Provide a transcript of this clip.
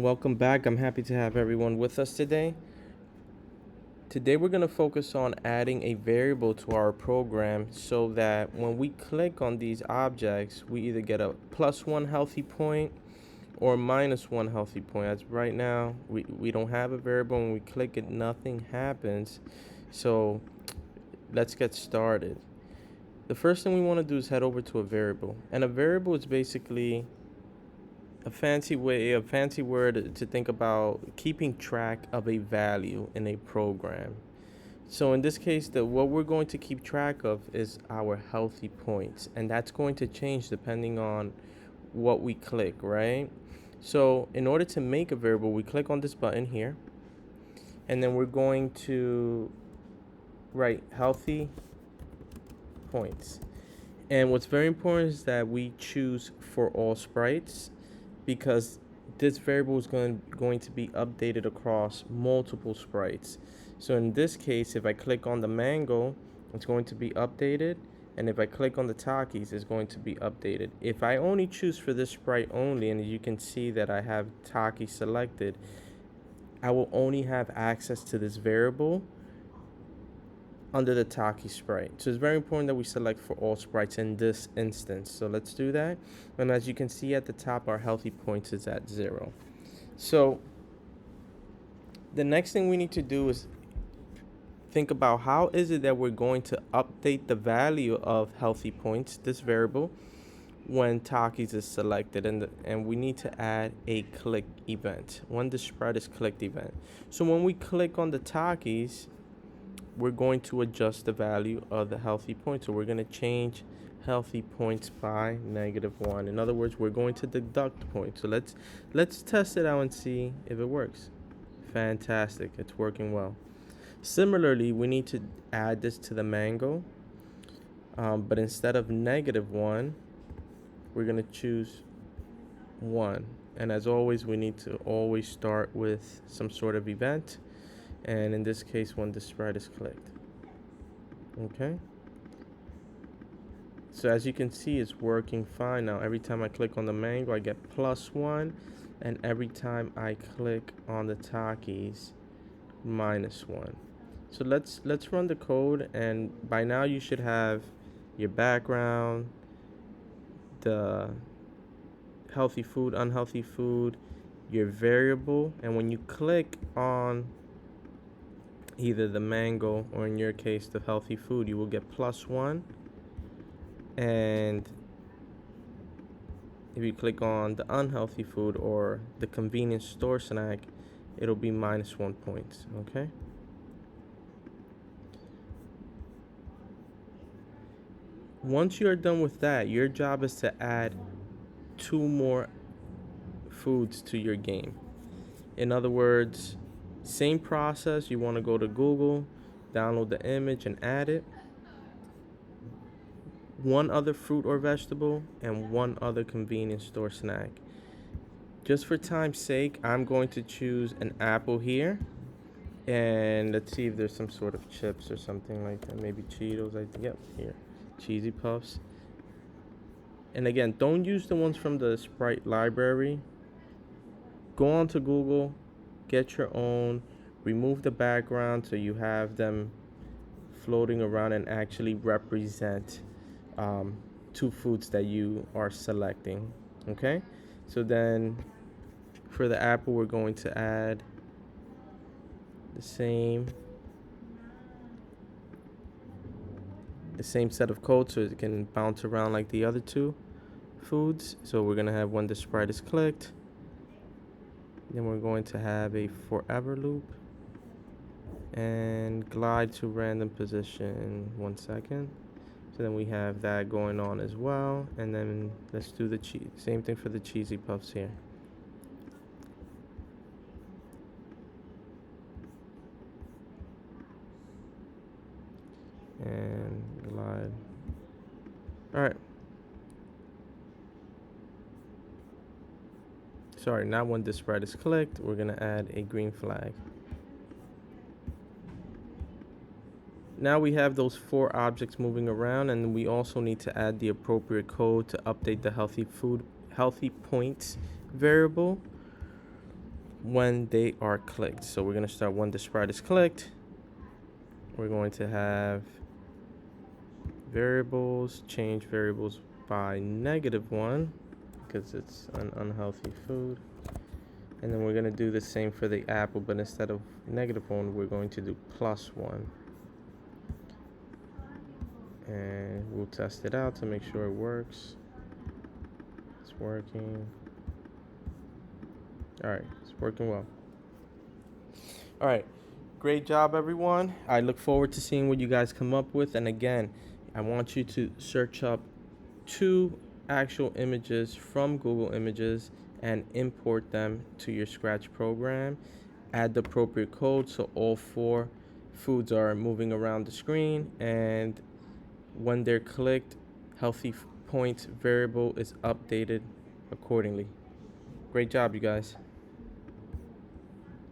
Welcome back. I'm happy to have everyone with us today. Today we're going to focus on adding a variable to our program so that when we click on these objects, we either get a +1 healthy point or -1 healthy point. As right now, we don't have a variable. When we click it, nothing happens. So let's get started. The first thing we want to do is head over to a variable. And a variable is basically a fancy word to think about keeping track of a value in a program. So in this case, what we're going to keep track of is our healthy points, and that's going to change depending on what we click, right? So in order to make a variable, we click on this button here, and then we're going to write healthy points. And what's very important is that we choose for all sprites because this variable is going to be updated across multiple sprites. So in this case, if I click on the mango, it's going to be updated. And if I click on the Takis, it's going to be updated. If I only choose for this sprite only, and you can see that I have Taki selected, I will only have access to this variable under the Taki sprite. So it's very important that we select for all sprites in this instance. So let's do that. And as you can see at the top, our healthy points is at 0. So the next thing we need to do is think about how is it that we're going to update the value of healthy points, this variable, when Takis is selected, and we need to add a click event when the sprite is clicked event. So when we click on the Takis, we're going to adjust the value of the healthy points. So we're going to change healthy points by -1. In other words, we're going to deduct points. So let's test it out and see if it works. Fantastic, it's working well. Similarly, we need to add this to the mango, but instead of -1, we're going to choose 1. And as always, we need to always start with some sort of event, and in this case, when the sprite is clicked. Okay, so as you can see, it's working fine now. Every time I click on the mango, I get +1, and every time I click on the Takis, -1. So let's run the code, and by now you should have your background, the healthy food, unhealthy food, your variable, and when you click on either the mango or in your case the healthy food, you will get +1. And if you click on the unhealthy food or the convenience store snack, it'll be -1 points. Okay, once you're done with that, your job is to add 2 more foods to your game. In other words, same process. You want to go to Google, download the image and add it, one other fruit or vegetable, and one other convenience store snack. Just for time's sake, I'm going to choose an apple here, and let's see if there's some sort of chips or something like that. Maybe Cheetos. Yep, here, Cheesy Puffs. And again, don't use the ones from the Sprite library. Go on to Google, get your own, remove the background so you have them floating around and actually represent 2 foods that you are selecting. Okay, so then for the apple, we're going to add the same set of code so it can bounce around like the other 2 foods. So we're going to have when the sprite is clicked, then we're going to have a forever loop and glide to random position 1 second. So then we have that going on as well. And then let's do the same thing for the Cheesy Puffs here. And glide. All right. Sorry, now when the sprite is clicked, we're going to add a green flag. Now we have those 4 objects moving around, and we also need to add the appropriate code to update the healthy points variable. when they are clicked. So we're going to start when the sprite is clicked. We're going to have variables, change variables by -1 because it's an unhealthy food. And then we're going to do the same for the apple, but instead of -1, we're going to do +1. And we'll test it out to make sure it works. It's working. All right, it's working well. All right, great job, everyone. I look forward to seeing what you guys come up with. And again, I want you to search up 2 actual images from Google Images and import them to your Scratch program. Add the appropriate code so all 4 foods are moving around the screen, and when they're clicked, healthy points variable is updated accordingly. Great job, you guys.